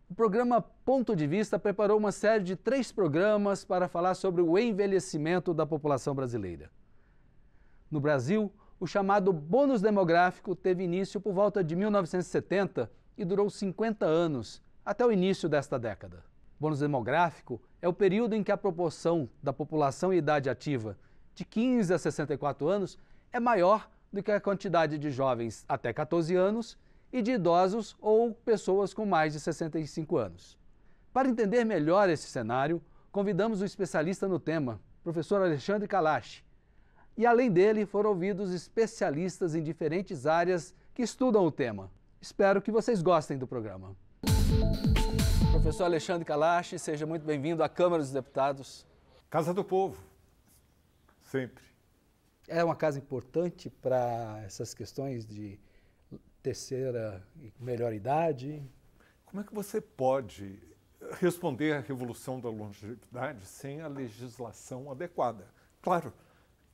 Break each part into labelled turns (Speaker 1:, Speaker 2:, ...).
Speaker 1: O programa Ponto de Vista preparou uma série de 3 programas para falar sobre o envelhecimento da população brasileira. No Brasil, o chamado bônus demográfico teve início por volta de 1970 e durou 50 anos, até o início desta década. O bônus demográfico é o período em que a proporção da população em idade ativa de 15 a 64 anos é maior do que a quantidade de jovens até 14 anos e de idosos ou pessoas com mais de 65 anos. Para entender melhor esse cenário, convidamos o especialista no tema, professor Alexandre Kalash. E além dele, foram ouvidos especialistas em diferentes áreas que estudam o tema. Espero que vocês gostem do programa. Professor Alexandre Kalash, seja muito bem-vindo à Câmara dos Deputados.
Speaker 2: Casa do Povo, sempre.
Speaker 1: É uma casa importante para essas questões de terceira e melhor idade?
Speaker 2: Como é que você pode responder à revolução da longevidade sem a legislação adequada? Claro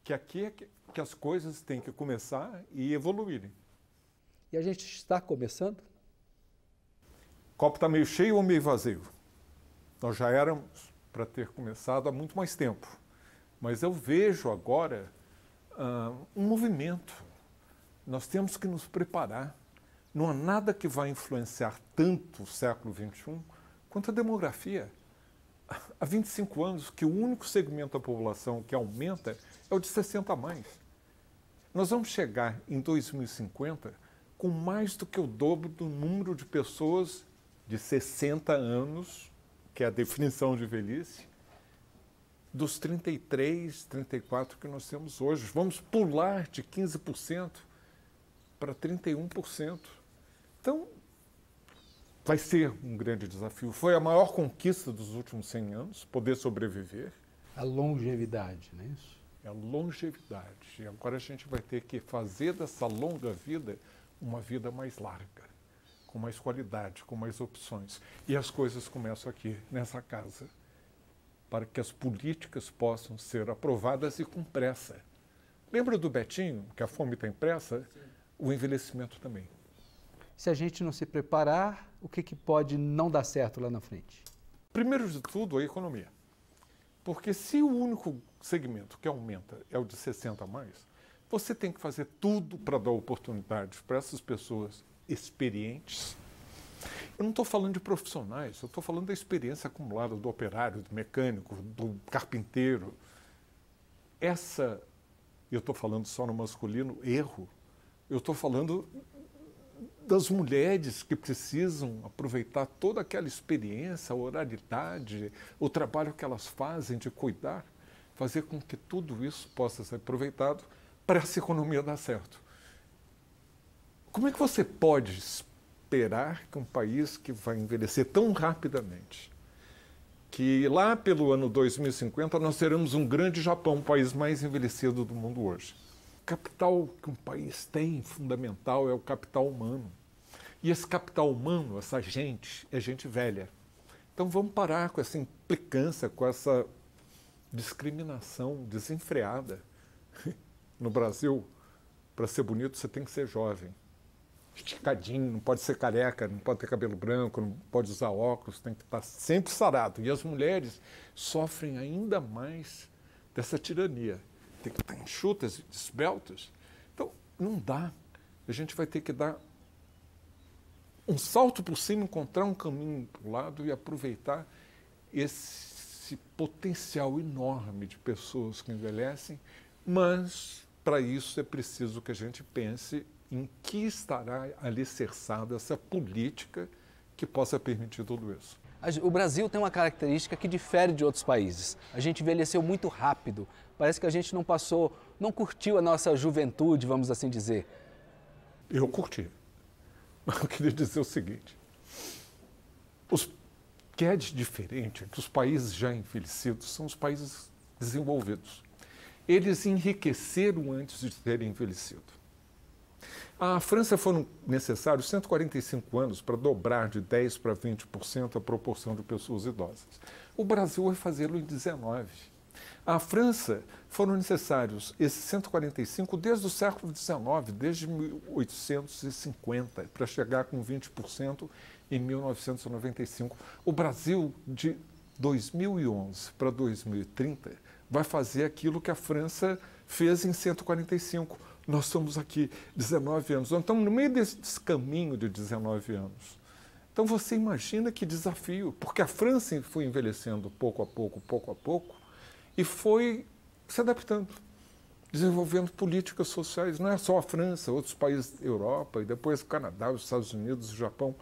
Speaker 2: que aqui é que as coisas têm que começar e evoluírem.
Speaker 1: E a gente está começando?
Speaker 2: O copo está meio cheio ou meio vazio? Nós já éramos para ter começado há muito mais tempo. Mas eu vejo agora um movimento. Nós temos que nos preparar. Não há nada que vai influenciar tanto o século XXI quanto a demografia. Há 25 anos que o único segmento da população que aumenta é o de 60 a mais. Nós vamos chegar em 2050 com mais do que o dobro do número de pessoas de 60 anos, que é a definição de velhice, dos 33, 34 que nós temos hoje. Vamos pular de 15% para 31%. Então, vai ser um grande desafio. Foi a maior conquista dos últimos 100 anos, poder sobreviver.
Speaker 1: A longevidade, não é isso?
Speaker 2: É a longevidade. E agora a gente vai ter que fazer dessa longa vida uma vida mais larga, com mais qualidade, com mais opções. E as coisas começam aqui, nessa casa, para que as políticas possam ser aprovadas e com pressa. Lembra do Betinho, que a fome tem pressa? Sim. O envelhecimento também.
Speaker 1: Se a gente não se preparar, o que pode não dar certo lá na frente?
Speaker 2: Primeiro de tudo, a economia. Porque se o único segmento que aumenta é o de 60 a mais, você tem que fazer tudo para dar oportunidade para essas pessoas experientes. Eu não estou falando de profissionais, eu estou falando da experiência acumulada do operário, do mecânico, do carpinteiro. Eu estou falando só no masculino, erro. Eu estou falando das mulheres que precisam aproveitar toda aquela experiência, a oralidade, o trabalho que elas fazem de cuidar, fazer com que tudo isso possa ser aproveitado para essa economia dar certo. Como é que você pode esperar que um país que vai envelhecer tão rapidamente, que lá pelo ano 2050 nós teremos um grande Japão, o país mais envelhecido do mundo hoje? O capital que um país tem, fundamental, é o capital humano. E esse capital humano, essa gente, é gente velha. Então vamos parar com essa implicância, com essa discriminação desenfreada. No Brasil, para ser bonito, você tem que ser jovem. Esticadinho, não pode ser careca, não pode ter cabelo branco, não pode usar óculos, tem que estar sempre sarado. E as mulheres sofrem ainda mais dessa tirania. Tem que estar enxutas, esbeltas. Então, não dá. A gente vai ter que dar um salto por cima, encontrar um caminho para o lado e aproveitar esse potencial enorme de pessoas que envelhecem, mas para isso é preciso que a gente pense em que estará alicerçada essa política que possa permitir tudo isso.
Speaker 1: O Brasil tem uma característica que difere de outros países. A gente envelheceu muito rápido. Parece que a gente não curtiu a nossa juventude, vamos assim dizer.
Speaker 2: Eu curti. Mas eu queria dizer o seguinte. O que é diferente é que os países já envelhecidos são os países desenvolvidos. Eles enriqueceram antes de terem envelhecido. À França foram necessários 145 anos para dobrar de 10% para 20% a proporção de pessoas idosas. O Brasil vai fazê-lo em 19. A França foram necessários esses 145 desde o século XIX, desde 1850, para chegar com 20% em 1995. O Brasil, de 2011 para 2030, vai fazer aquilo que a França fez em 145. Nós estamos aqui 19 anos. Nós estamos no meio desse caminho de 19 anos. Então você imagina que desafio, porque a França foi envelhecendo pouco a pouco, e foi se adaptando, desenvolvendo políticas sociais. Não é só a França, outros países da Europa, e depois o Canadá, os Estados Unidos, o Japão.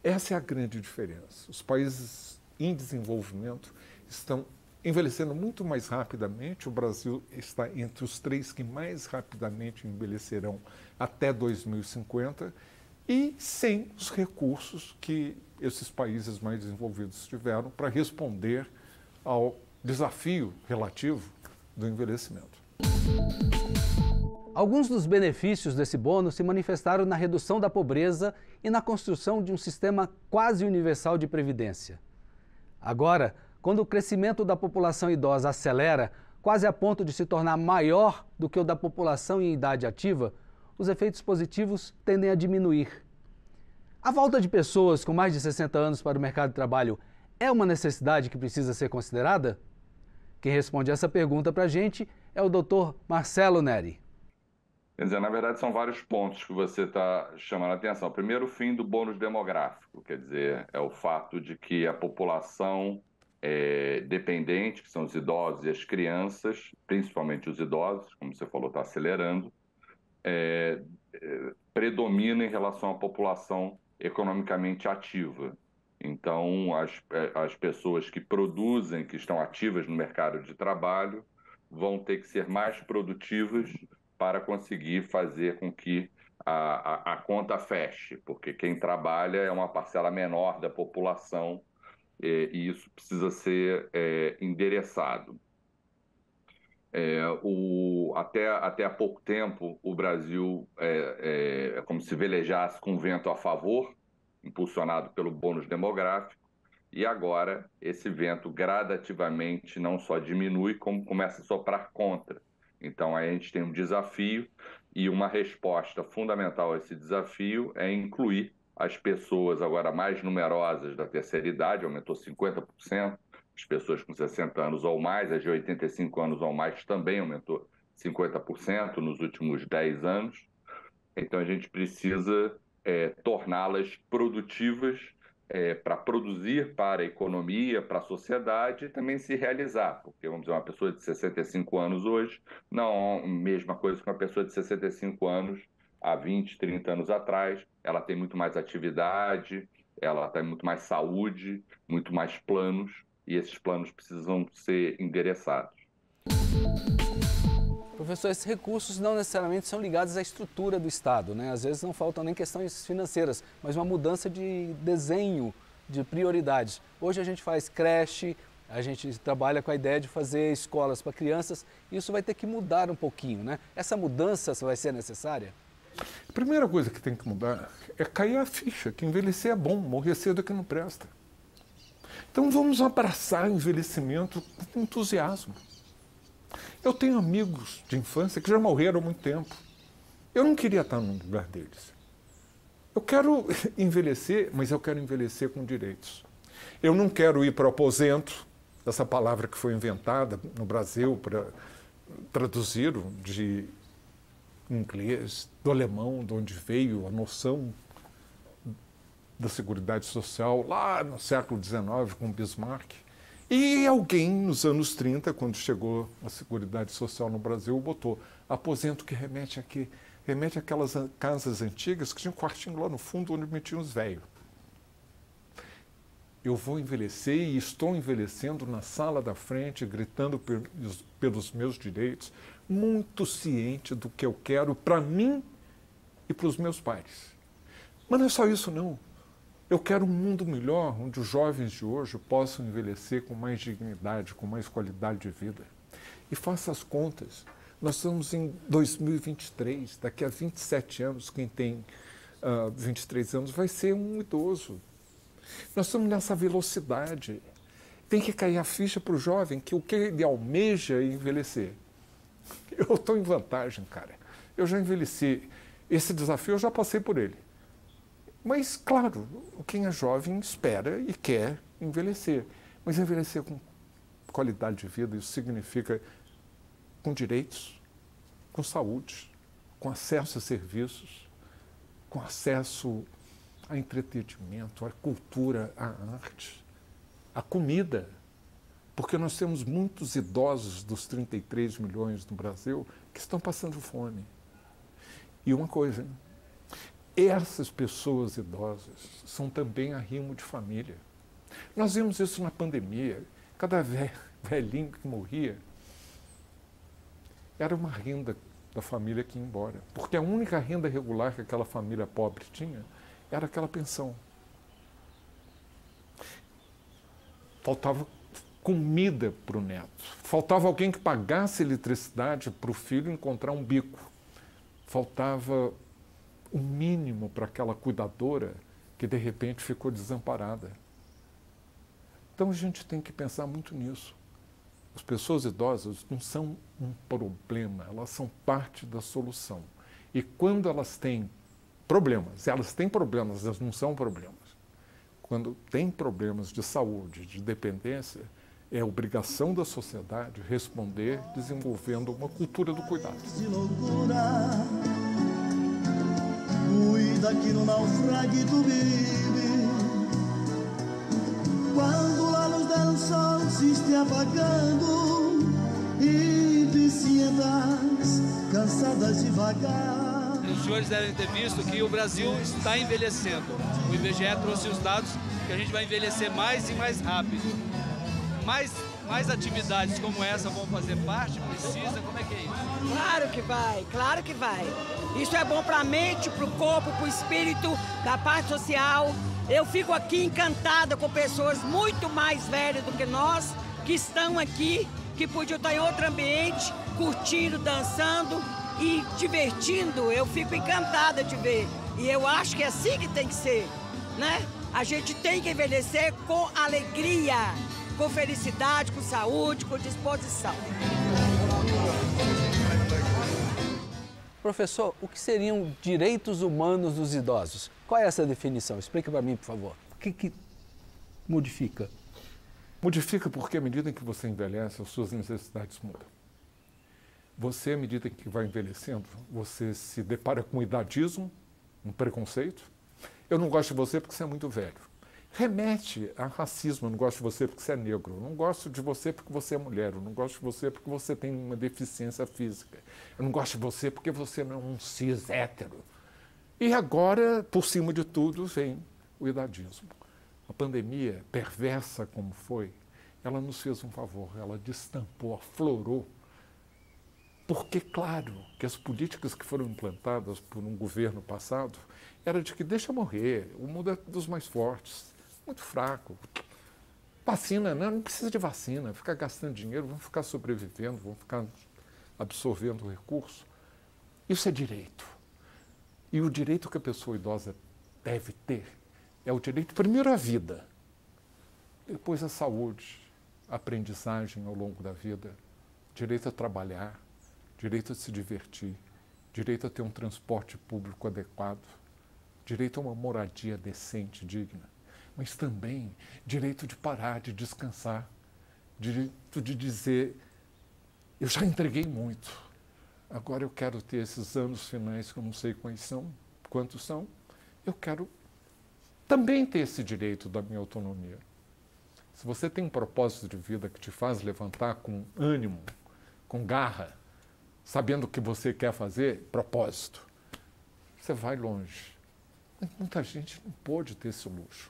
Speaker 2: Essa é a grande diferença. Os países em desenvolvimento estão envelhecendo muito mais rapidamente. O Brasil está entre os 3 que mais rapidamente envelhecerão até 2050 e sem os recursos que esses países mais desenvolvidos tiveram para responder ao desafio relativo do envelhecimento.
Speaker 1: Alguns dos benefícios desse bônus se manifestaram na redução da pobreza e na construção de um sistema quase universal de previdência. Agora, quando o crescimento da população idosa acelera, quase a ponto de se tornar maior do que o da população em idade ativa, os efeitos positivos tendem a diminuir. A volta de pessoas com mais de 60 anos para o mercado de trabalho é uma necessidade que precisa ser considerada? Quem responde essa pergunta para a gente é o Dr. Marcelo Neri.
Speaker 3: Quer dizer, na verdade, são vários pontos que você está chamando a atenção. Primeiro, o fim do bônus demográfico, quer dizer, é o fato de que a população dependente, que são os idosos e as crianças, principalmente os idosos, como você falou, está acelerando, predomina em relação à população economicamente ativa. Então, as pessoas que produzem, que estão ativas no mercado de trabalho, vão ter que ser mais produtivas para conseguir fazer com que a conta feche, porque quem trabalha é uma parcela menor da população e isso precisa ser endereçado. Até há pouco tempo, o Brasil é como se velejasse com vento a favor, impulsionado pelo bônus demográfico, e agora esse vento gradativamente não só diminui, como começa a soprar contra. Então, aí a gente tem um desafio e uma resposta fundamental a esse desafio é incluir as pessoas agora mais numerosas da terceira idade, aumentou 50%, as pessoas com 60 anos ou mais, as de 85 anos ou mais também aumentou 50% nos últimos 10 anos. Então, a gente precisa torná-las produtivas para produzir para a economia, para a sociedade e também se realizar, porque, vamos dizer, uma pessoa de 65 anos hoje não é a mesma coisa que uma pessoa de 65 anos há 20, 30 anos atrás. Ela tem muito mais atividade, ela tem muito mais saúde, muito mais planos, e esses planos precisam ser endereçados.
Speaker 1: Professor, esses recursos não necessariamente são ligados à estrutura do Estado, né? Às vezes não faltam nem questões financeiras, mas uma mudança de desenho, de prioridades. Hoje a gente faz creche, a gente trabalha com a ideia de fazer escolas para crianças, e isso vai ter que mudar um pouquinho, né? Essa mudança vai ser necessária?
Speaker 2: A primeira coisa que tem que mudar é cair a ficha, que envelhecer é bom, morrer cedo é que não presta. Então vamos abraçar o envelhecimento com entusiasmo. Eu tenho amigos de infância que já morreram há muito tempo. Eu não queria estar no lugar deles. Eu quero envelhecer, mas eu quero envelhecer com direitos. Eu não quero ir para o aposento, essa palavra que foi inventada no Brasil para traduzir de inglês, do alemão, de onde veio a noção da Seguridade Social, lá no século XIX, com Bismarck. E alguém, nos anos 30, quando chegou a Seguridade Social no Brasil, botou aposento que remete a quê? Remete àquelas casas antigas que tinha um quartinho lá no fundo onde metiam os velhos. Eu vou envelhecer e estou envelhecendo na sala da frente, gritando pelos meus direitos, muito ciente do que eu quero para mim e para os meus pais. Mas não é só isso, não. Eu quero um mundo melhor, onde os jovens de hoje possam envelhecer com mais dignidade, com mais qualidade de vida. E faça as contas. Nós estamos em 2023, daqui a 27 anos, quem tem 23 anos vai ser um idoso. Nós estamos nessa velocidade. Tem que cair a ficha para o jovem que o que ele almeja é envelhecer. Eu estou em vantagem, cara. Eu já envelheci. Esse desafio eu já passei por ele. Mas, claro, quem é jovem espera e quer envelhecer. Mas envelhecer com qualidade de vida, isso significa com direitos, com saúde, com acesso a serviços, com acesso a entretenimento, à cultura, à arte, à comida. Porque nós temos muitos idosos dos 33 milhões no Brasil que estão passando fome. E uma coisa, essas pessoas idosas são também arrimo de família. Nós vimos isso na pandemia. Cada velhinho que morria era uma renda da família que ia embora. Porque a única renda regular que aquela família pobre tinha era aquela pensão. Faltava comida para o neto. Faltava alguém que pagasse eletricidade para o filho encontrar um bico. Faltava o mínimo para aquela cuidadora que, de repente, ficou desamparada. Então, a gente tem que pensar muito nisso. As pessoas idosas não são um problema, elas são parte da solução. E quando elas têm problemas, elas não são problemas. Quando tem problemas de saúde, de dependência, é obrigação da sociedade responder desenvolvendo uma cultura do cuidado.
Speaker 4: De loucura, cuida que no naufrágio tu vive. Quando a luz do sol se estiver apagando e bicicletas cansadas de vagar.
Speaker 1: Os senhores devem ter visto que o Brasil está envelhecendo. O IBGE trouxe os dados que a gente vai envelhecer mais e mais rápido. Mais atividades como essa vão fazer parte? Precisa? Como é que é isso?
Speaker 5: Claro que vai, claro que vai. Isso é bom para a mente, para o corpo, para o espírito, para a parte social. Eu fico aqui encantada com pessoas muito mais velhas do que nós, que estão aqui, que podiam estar em outro ambiente, curtindo, dançando e divertindo. Eu fico encantada de ver. E eu acho que é assim que tem que ser, né? A gente tem que envelhecer com alegria, com felicidade, com saúde, com disposição.
Speaker 1: Professor, o que seriam direitos humanos dos idosos? Qual é essa definição? Explica para mim, por favor. O que modifica?
Speaker 2: Modifica porque, à medida em que você envelhece, as suas necessidades mudam. Você, à medida em que vai envelhecendo, você se depara com idadismo, um preconceito. Eu não gosto de você porque você é muito velho. Remete a racismo. Eu não gosto de você porque você é negro. Eu não gosto de você porque você é mulher. Eu não gosto de você porque você tem uma deficiência física. Eu não gosto de você porque você não é um cis hétero. E agora, por cima de tudo, vem o idadismo. A pandemia, perversa como foi, ela nos fez um favor. Ela destampou, aflorou. Porque, claro, que as políticas que foram implantadas por um governo passado era de que deixa morrer, o mundo é dos mais fortes. Muito fraco. Vacina, não precisa de vacina, ficar gastando dinheiro, vão ficar sobrevivendo, vão ficar absorvendo recursos. Isso é direito. E o direito que a pessoa idosa deve ter é o direito, primeiro, à vida, depois à saúde, à aprendizagem ao longo da vida, direito a trabalhar, direito a se divertir, direito a ter um transporte público adequado, direito a uma moradia decente, digna, mas também direito de parar, de descansar, direito de dizer, eu já entreguei muito, agora eu quero ter esses anos finais que eu não sei quantos são, eu quero também ter esse direito da minha autonomia. Se você tem um propósito de vida que te faz levantar com ânimo, com garra, sabendo o que você quer fazer, propósito, você vai longe. Mas muita gente não pôde ter esse luxo,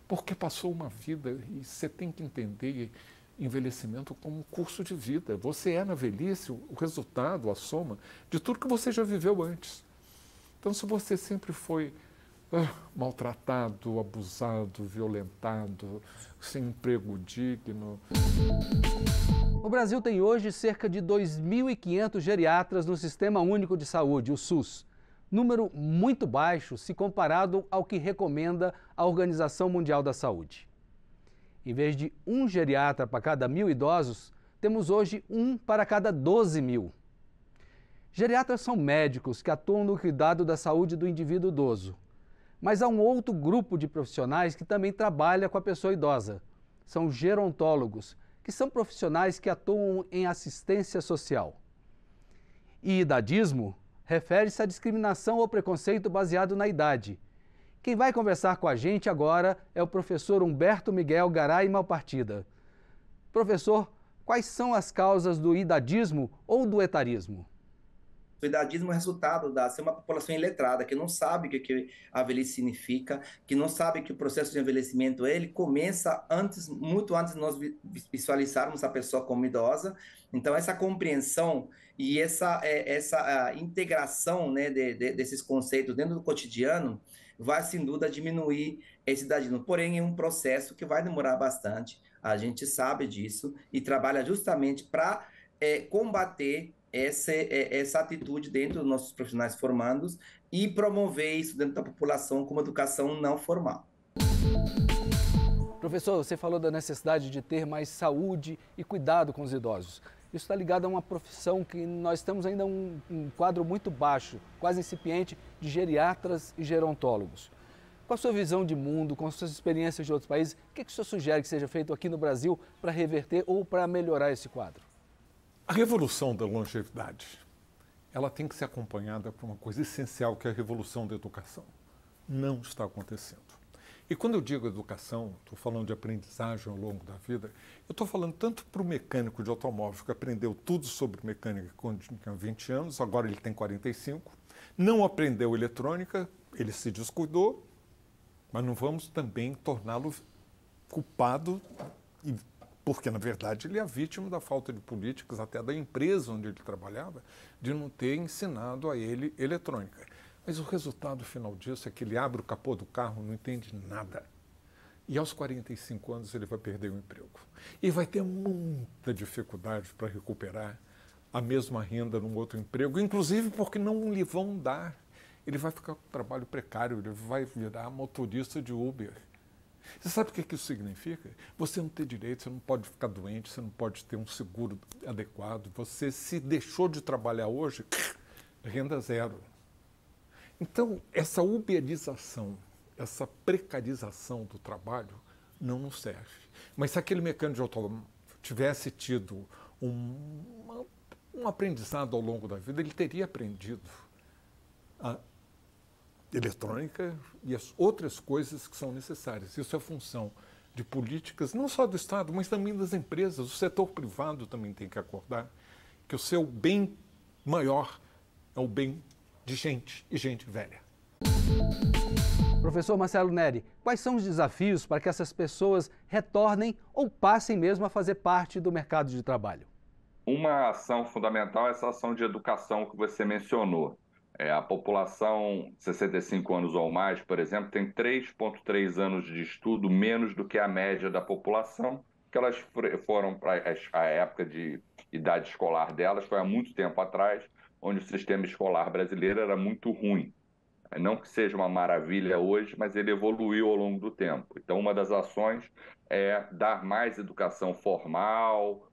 Speaker 2: porque passou uma vida e você tem que entender envelhecimento como um curso de vida. Você é, na velhice, o resultado, a soma de tudo que você já viveu antes. Então, se você sempre foi maltratado, abusado, violentado, sem emprego digno...
Speaker 1: O Brasil tem hoje cerca de 2.500 geriatras no Sistema Único de Saúde, o SUS. Número muito baixo se comparado ao que recomenda a Organização Mundial da Saúde. Em vez de um geriatra para cada 1.000 idosos, temos hoje um para cada 12.000. Geriatras são médicos que atuam no cuidado da saúde do indivíduo idoso. Mas há um outro grupo de profissionais que também trabalha com a pessoa idosa. São gerontólogos, que são profissionais que atuam em assistência social. E idadismo refere-se à discriminação ou preconceito baseado na idade. Quem vai conversar com a gente agora é o professor Humberto Miguel Garay Malpartida. Professor, quais são as causas do idadismo ou do etarismo?
Speaker 6: O idadismo é resultado de ser uma população iletrada, que não sabe o que a velhice significa, que não sabe que o processo de envelhecimento ele começa muito antes de nós visualizarmos a pessoa como idosa. Então, essa compreensão e essa integração, né, desses conceitos dentro do cotidiano vai, sem dúvida, diminuir esse idadismo. Porém, é um processo que vai demorar bastante, a gente sabe disso, e trabalha justamente para combater essa atitude dentro dos nossos profissionais formandos e promover isso dentro da população como educação não formal.
Speaker 1: Professor, você falou da necessidade de ter mais saúde e cuidado com os idosos. Isso está ligado a uma profissão que nós temos ainda um quadro muito baixo, quase incipiente, de geriatras e gerontólogos. Com a sua visão de mundo, com as suas experiências de outros países, o que o senhor sugere que seja feito aqui no Brasil para reverter ou para melhorar esse quadro?
Speaker 2: A revolução da longevidade, ela tem que ser acompanhada por uma coisa essencial, que é a revolução da educação. Não está acontecendo. E quando eu digo educação, estou falando de aprendizagem ao longo da vida, eu estou falando tanto para o mecânico de automóvel, que aprendeu tudo sobre mecânica quando tinha 20 anos, agora ele tem 45, não aprendeu eletrônica, ele se descuidou, mas não vamos também torná-lo culpado, porque, na verdade, ele é vítima da falta de políticas, até da empresa onde ele trabalhava, de não ter ensinado a ele eletrônica. Mas o resultado final disso é que ele abre o capô do carro, não entende nada. E aos 45 anos ele vai perder o emprego. E vai ter muita dificuldade para recuperar a mesma renda num outro emprego, inclusive porque não lhe vão dar. Ele vai ficar com trabalho precário, ele vai virar motorista de Uber. Você sabe o que isso significa? Você não tem direito, você não pode ficar doente, você não pode ter um seguro adequado. Você, se deixou de trabalhar hoje, renda zero. Então, essa uberização, essa precarização do trabalho não nos serve. Mas se aquele mecânico de automóvel tivesse tido um aprendizado ao longo da vida, ele teria aprendido a eletrônica e as outras coisas que são necessárias. Isso é função de políticas, não só do Estado, mas também das empresas. O setor privado também tem que acordar que o seu bem maior é o bem de gente e gente velha.
Speaker 1: Professor Marcelo Neri, quais são os desafios para que essas pessoas retornem ou passem mesmo a fazer parte do mercado de trabalho?
Speaker 3: Uma ação fundamental é essa ação de educação que você mencionou. A população de 65 anos ou mais, por exemplo, tem 3,3 anos de estudo menos do que a média da população, que elas foram para a época de idade escolar delas, foi há muito tempo atrás, onde o sistema escolar brasileiro era muito ruim. Não que seja uma maravilha hoje, mas ele evoluiu ao longo do tempo. Então, uma das ações é dar mais educação formal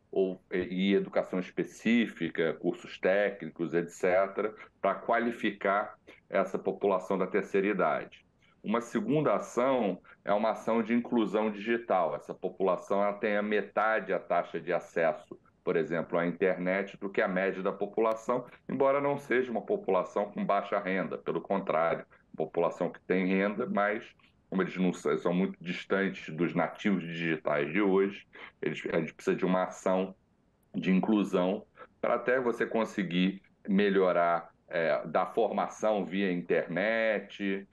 Speaker 3: e educação específica, cursos técnicos, etc., para qualificar essa população da terceira idade. Uma segunda ação é uma ação de inclusão digital. Essa população ela tem a metade a taxa de acesso, por exemplo, à internet do que a média da população, embora não seja uma população com baixa renda, pelo contrário, população que tem renda, mas como eles não são muito distantes dos nativos digitais de hoje, a gente precisa de uma ação de inclusão para até você conseguir melhorar da formação via internet,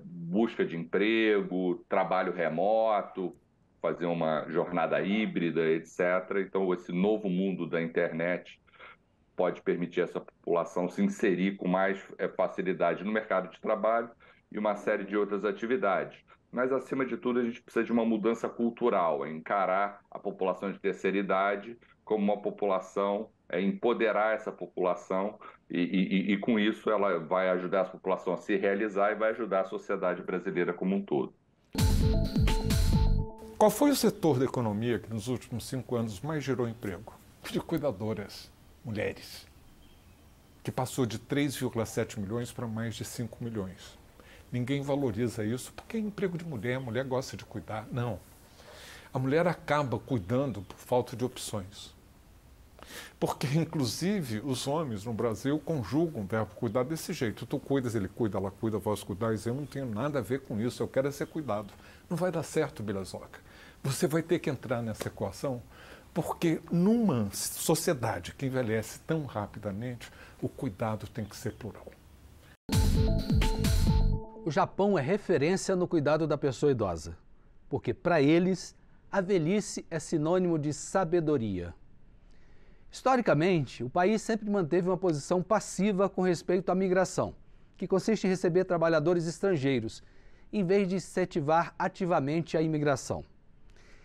Speaker 3: busca de emprego, trabalho remoto, fazer uma jornada híbrida, etc. Então, esse novo mundo da internet pode permitir essa população se inserir com mais facilidade no mercado de trabalho e uma série de outras atividades. Mas, acima de tudo, a gente precisa de uma mudança cultural, encarar a população de terceira idade como uma população, empoderar essa população e com isso ela vai ajudar a população a se realizar e vai ajudar a sociedade brasileira como um todo.
Speaker 2: Qual foi o setor da economia que nos últimos 5 anos mais gerou emprego? De cuidadoras, mulheres, que passou de 3,7 milhões para mais de 5 milhões. Ninguém valoriza isso porque é emprego de mulher, a mulher gosta de cuidar. Não. A mulher acaba cuidando por falta de opções. Porque, inclusive, os homens no Brasil conjugam o verbo cuidar desse jeito. Tu cuidas, ele cuida, ela cuida, vós cuidais. Eu não tenho nada a ver com isso, eu quero é ser cuidado. Não vai dar certo, Bilazoca. Você vai ter que entrar nessa equação, porque numa sociedade que envelhece tão rapidamente, o cuidado tem que ser plural.
Speaker 1: O Japão é referência no cuidado da pessoa idosa, porque para eles a velhice é sinônimo de sabedoria. Historicamente, o país sempre manteve uma posição passiva com respeito à migração, que consiste em receber trabalhadores estrangeiros, em vez de incentivar ativamente a imigração.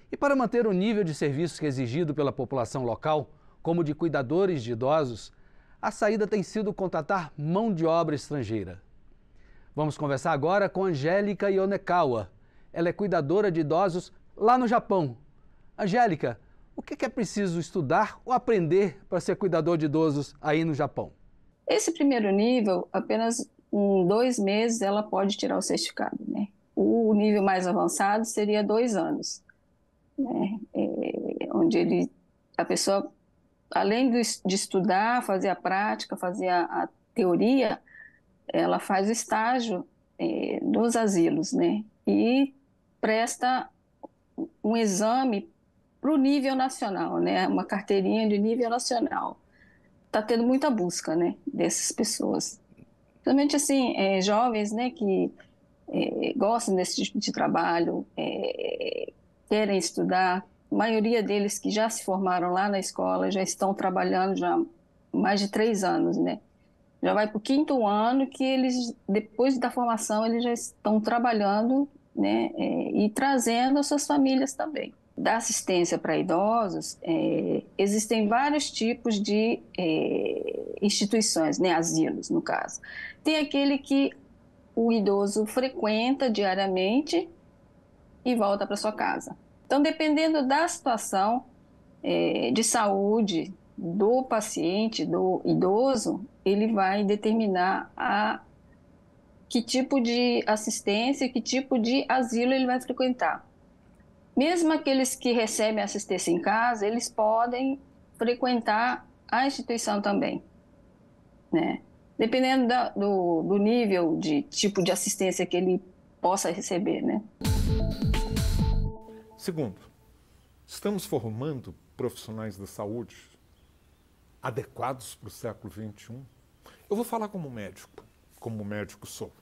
Speaker 1: E para manter o nível de serviços que é exigido pela população local, como de cuidadores de idosos, a saída tem sido contratar mão de obra estrangeira. Vamos conversar agora com Angélica Yonekawa. Ela é cuidadora de idosos lá no Japão. Angélica, o que é preciso estudar ou aprender para ser cuidador de idosos aí no Japão?
Speaker 7: Esse primeiro nível, apenas em 2 meses ela pode tirar o certificado, né? O nível mais avançado seria 2 anos, né? Onde a pessoa, além de estudar, fazer a prática, fazer a teoria, ela faz o estágio nos asilos, né? E presta um exame para o nível nacional, né? Uma carteirinha de nível nacional. Está tendo muita busca, né, dessas pessoas. Principalmente assim, jovens, né, que gostam desse tipo de trabalho, querem estudar. A maioria deles que já se formaram lá na escola já estão trabalhando já há mais de 3 anos, né? Já vai para o 5º ano que eles, depois da formação, eles já estão trabalhando, né, e trazendo as suas famílias também. Da assistência para idosos, existem vários tipos de instituições, né, asilos, no caso. Tem aquele que o idoso frequenta diariamente e volta para sua casa. Então, dependendo da situação de saúde do paciente, do idoso, ele vai determinar que tipo de assistência, que tipo de asilo ele vai frequentar. Mesmo aqueles que recebem assistência em casa, eles podem frequentar a instituição também, né? Dependendo do nível de tipo de assistência que ele possa receber, né?
Speaker 2: Segundo, estamos formando profissionais da saúde adequados para o século XXI? Eu vou falar como médico sou.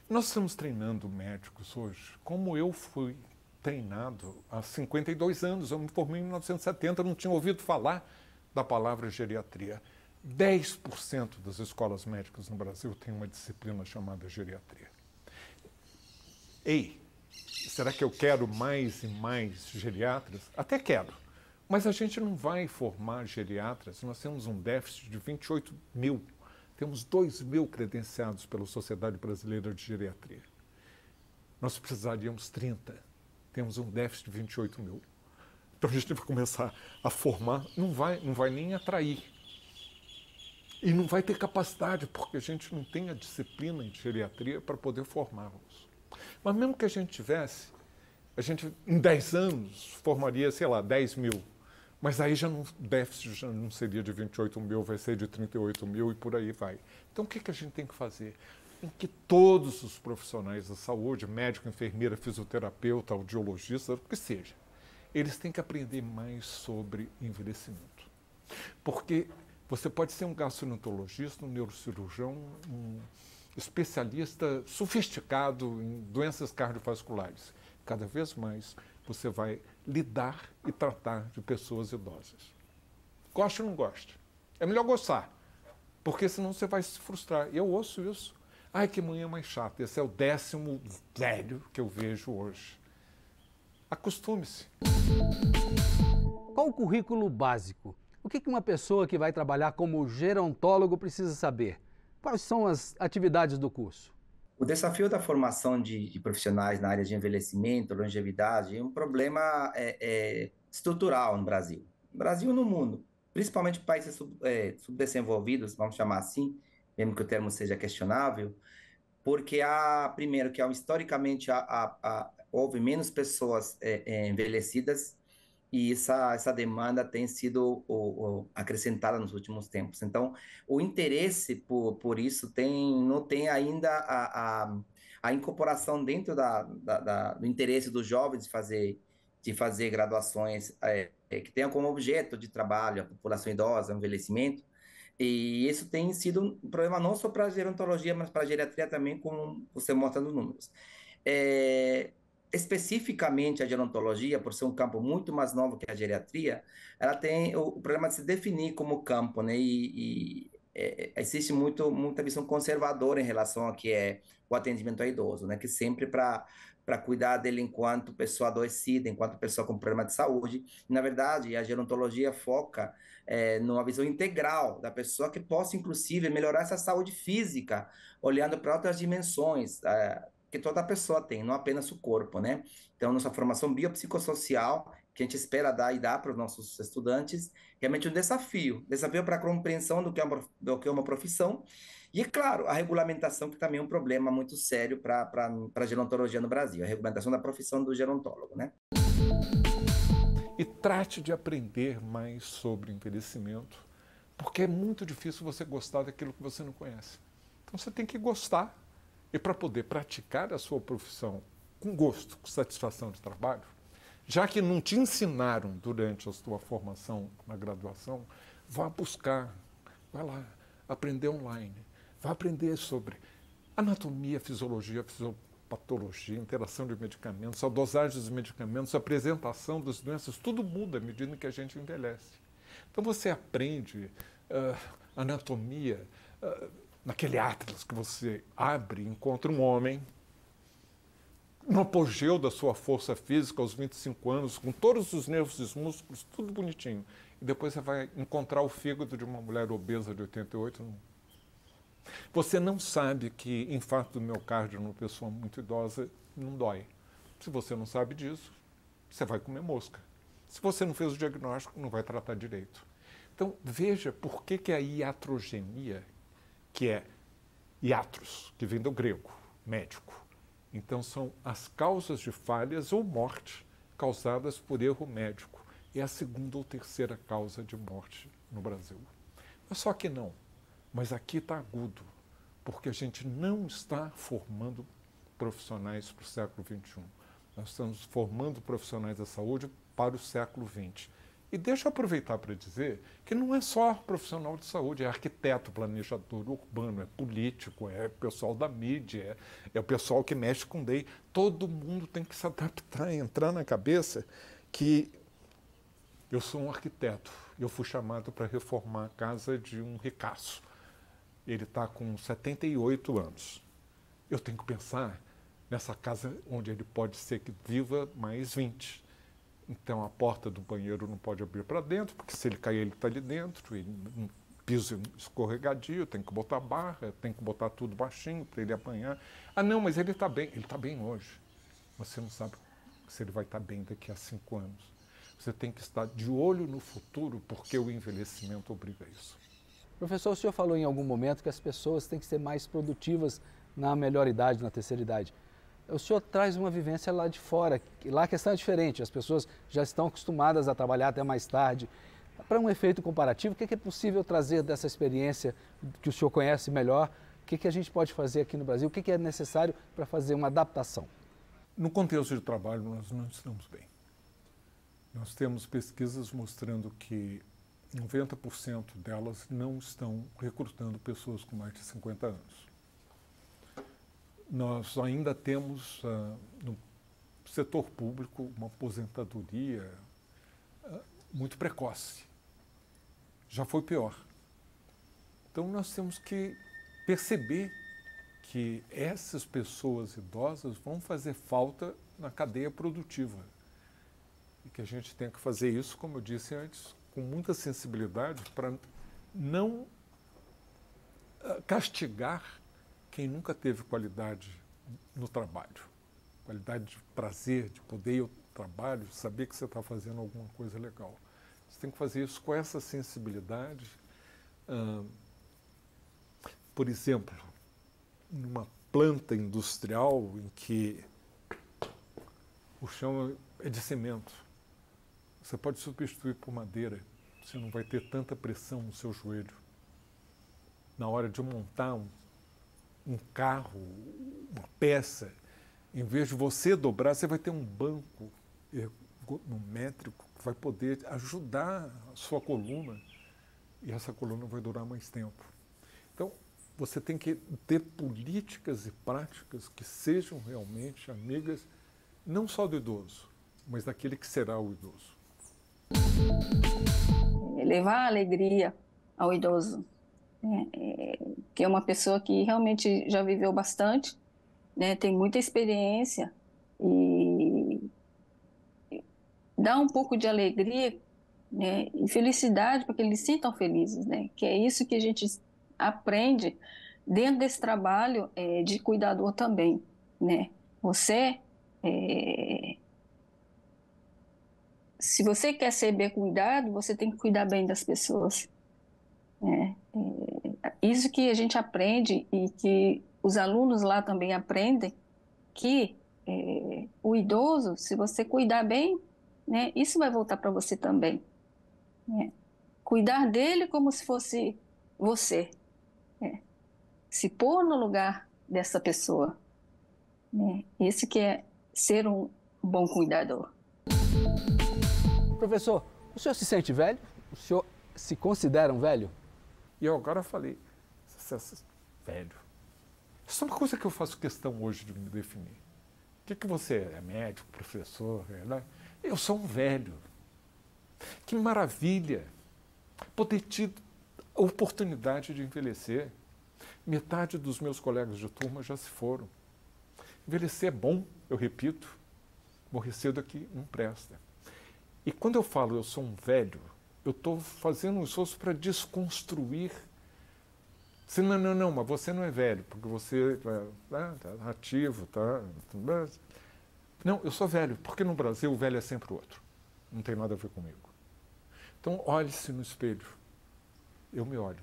Speaker 2: Nós estamos treinando médicos hoje como eu fui treinado há 52 anos. Eu me formei em 1970, não tinha ouvido falar da palavra geriatria. 10% das escolas médicas no Brasil têm uma disciplina chamada geriatria. Ei, será que eu quero mais e mais geriatras? Até quero, mas a gente não vai formar geriatras. Nós temos um déficit de 28 mil. Temos 2.000 credenciados pela Sociedade Brasileira de Geriatria. Nós precisaríamos 30. Temos um déficit de 28 mil. Então a gente vai começar a formar, não vai nem atrair. E não vai ter capacidade, porque a gente não tem a disciplina em geriatria para poder formá-los. Mas mesmo que a gente tivesse, a gente em 10 anos formaria, sei lá, 10 mil. Mas aí o déficit já não seria de 28 mil, vai ser de 38 mil e por aí vai. Então o que a gente tem que fazer? Em que todos os profissionais da saúde, médico, enfermeira, fisioterapeuta, audiologista, o que seja, eles têm que aprender mais sobre envelhecimento. Porque você pode ser um gastroenterologista, um neurocirurgião, um especialista sofisticado em doenças cardiovasculares. Cada vez mais você vai lidar e tratar de pessoas idosas. Goste ou não goste? É melhor gostar, porque senão você vai se frustrar. Eu ouço isso. Ai, que manhã mais chata. Esse é o 10º velho que eu vejo hoje. Acostume-se.
Speaker 1: Qual o currículo básico? O que uma pessoa que vai trabalhar como gerontólogo precisa saber? Quais são as atividades do curso?
Speaker 6: O desafio da formação de profissionais na área de envelhecimento, longevidade, é um problema estrutural no Brasil. No Brasil e no mundo, principalmente países subdesenvolvidos, vamos chamar assim, mesmo que o termo seja questionável, porque primeiro, que historicamente houve menos pessoas envelhecidas e essa demanda tem sido acrescentada nos últimos tempos. Então, o interesse por isso não tem ainda a incorporação dentro do interesse dos jovens de fazer graduações que tenham como objeto de trabalho a população idosa, o envelhecimento. E isso tem sido um problema não só para a gerontologia, mas para a geriatria também, como você mostra nos números. Especificamente a gerontologia, por ser um campo muito mais novo que a geriatria, ela tem o problema de se definir como campo, né? Existe muita visão conservadora em relação ao que é o atendimento ao idoso, né? Que sempre para cuidar dele enquanto pessoa adoecida, enquanto pessoa com problema de saúde. E, na verdade, a gerontologia foca numa visão integral da pessoa que possa, inclusive, melhorar essa saúde física, olhando para outras dimensões que toda pessoa tem, não apenas o corpo, né? Então, nossa formação biopsicossocial, que a gente espera dar e dar para os nossos estudantes, realmente um desafio para a compreensão do que é uma profissão. E, claro, a regulamentação, que também é um problema muito sério para a gerontologia no Brasil, a regulamentação da profissão do gerontólogo, né?
Speaker 2: E trate de aprender mais sobre envelhecimento, porque é muito difícil você gostar daquilo que você não conhece. Então você tem que gostar, e para poder praticar a sua profissão com gosto, com satisfação de trabalho, já que não te ensinaram durante a sua formação na graduação, vá buscar, vá lá, aprender online, vá aprender sobre anatomia, fisiologia, patologia, interação de medicamentos, a dosagem dos medicamentos, a apresentação das doenças, tudo muda à medida que a gente envelhece. Então você aprende anatomia, naquele atlas que você abre, encontra um homem no apogeu da sua força física aos 25 anos, com todos os nervos e os músculos, tudo bonitinho. E depois você vai encontrar o fígado de uma mulher obesa de 88. Você não sabe que infarto do miocárdio numa pessoa muito idosa não dói. Se você não sabe disso, você vai comer mosca. Se você não fez o diagnóstico, não vai tratar direito. Então, veja por que a iatrogenia, que é iatros, que vem do grego, médico. Então, são as causas de falhas ou morte causadas por erro médico. É a segunda ou terceira causa de morte no Brasil. Mas só que não. Mas aqui está agudo, porque a gente não está formando profissionais para o século XXI. Nós estamos formando profissionais da saúde para o século XX. E deixa eu aproveitar para dizer que não é só profissional de saúde, é arquiteto, planejador urbano, é político, é pessoal da mídia, é o pessoal que mexe com DEI. Todo mundo tem que se adaptar, entrar na cabeça que eu sou um arquiteto. Eu fui chamado para reformar a casa de um ricaço. Ele está com 78 anos. Eu tenho que pensar nessa casa onde ele pode ser que viva mais 20. Então, a porta do banheiro não pode abrir para dentro, porque se ele cair, ele está ali dentro, e um piso escorregadio, tem que botar barra, tem que botar tudo baixinho para ele apanhar. Ah, não, mas ele está bem hoje. Você não sabe se ele vai estar bem daqui a 5 anos. Você tem que estar de olho no futuro, porque o envelhecimento obriga a isso.
Speaker 1: Professor, o senhor falou em algum momento que as pessoas têm que ser mais produtivas na melhor idade, na terceira idade. O senhor traz uma vivência lá de fora, lá a questão é diferente, as pessoas já estão acostumadas a trabalhar até mais tarde. Para um efeito comparativo, o que é possível trazer dessa experiência que o senhor conhece melhor? O que a gente pode fazer aqui no Brasil? O que é necessário para fazer uma adaptação?
Speaker 2: No contexto de trabalho, nós não estamos bem. Nós temos pesquisas mostrando que 90% delas não estão recrutando pessoas com mais de 50 anos. Nós ainda temos no setor público uma aposentadoria muito precoce. Já foi pior. Então nós temos que perceber que essas pessoas idosas vão fazer falta na cadeia produtiva. E que a gente tem que fazer isso, como eu disse antes, com muita sensibilidade para não castigar quem nunca teve qualidade no trabalho, qualidade de prazer, de poder ir ao trabalho, saber que você está fazendo alguma coisa legal. Você tem que fazer isso com essa sensibilidade. Por exemplo, numa planta industrial em que o chão é de cimento, você pode substituir por madeira, você não vai ter tanta pressão no seu joelho. Na hora de montar um carro, uma peça, em vez de você dobrar, você vai ter um banco ergonométrico que vai poder ajudar a sua coluna, e essa coluna vai durar mais tempo. Então, você tem que ter políticas e práticas que sejam realmente amigas, não só do idoso, mas daquele que será o idoso.
Speaker 7: Levar alegria ao idoso, que é uma pessoa que realmente já viveu bastante, né, tem muita experiência, e dar um pouco de alegria, né, e felicidade para que eles se sintam felizes, né, que é isso que a gente aprende dentro desse trabalho de cuidador também, né. Se você quer ser bem cuidado, você tem que cuidar bem das pessoas. Isso que a gente aprende e que os alunos lá também aprendem, que o idoso, se você cuidar bem, né, isso vai voltar para você também. Cuidar dele como se fosse você. Se pôr no lugar dessa pessoa. Esse que é ser um bom cuidador.
Speaker 1: Professor, o senhor se sente velho? O senhor se considera um velho?
Speaker 2: E eu agora falei, velho. Isso é uma coisa que eu faço questão hoje de me definir. O que você é? Médico, professor? Eu sou um velho. Que maravilha poder ter a oportunidade de envelhecer. Metade dos meus colegas de turma já se foram. Envelhecer é bom, eu repito. Morrer cedo aqui não presta. E quando eu falo eu sou um velho, eu estou fazendo um esforço para desconstruir. Não, mas você não é velho, porque você está ativo, tá? Não, eu sou velho, porque no Brasil o velho é sempre o outro. Não tem nada a ver comigo. Então, olhe-se no espelho. Eu me olho.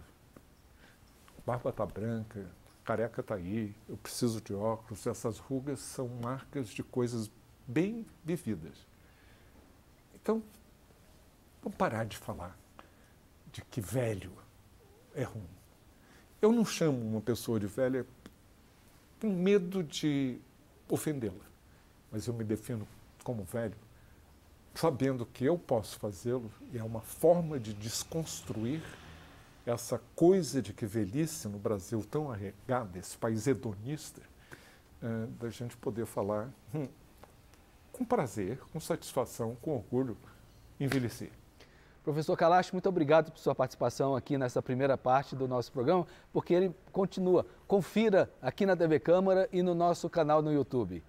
Speaker 2: A barba está branca, a careca está aí, eu preciso de óculos. Essas rugas são marcas de coisas bem vividas. Então, vamos parar de falar de que velho é ruim. Eu não chamo uma pessoa de velha com medo de ofendê-la, mas eu me defino como velho, sabendo que eu posso fazê-lo, e é uma forma de desconstruir essa coisa de que velhice no Brasil tão arregada, esse país hedonista, da gente poder falar com prazer, com satisfação, com orgulho, envelhecer.
Speaker 1: Professor Kalash, muito obrigado por sua participação aqui nessa primeira parte do nosso programa, porque ele continua. Confira aqui na TV Câmara e no nosso canal no YouTube.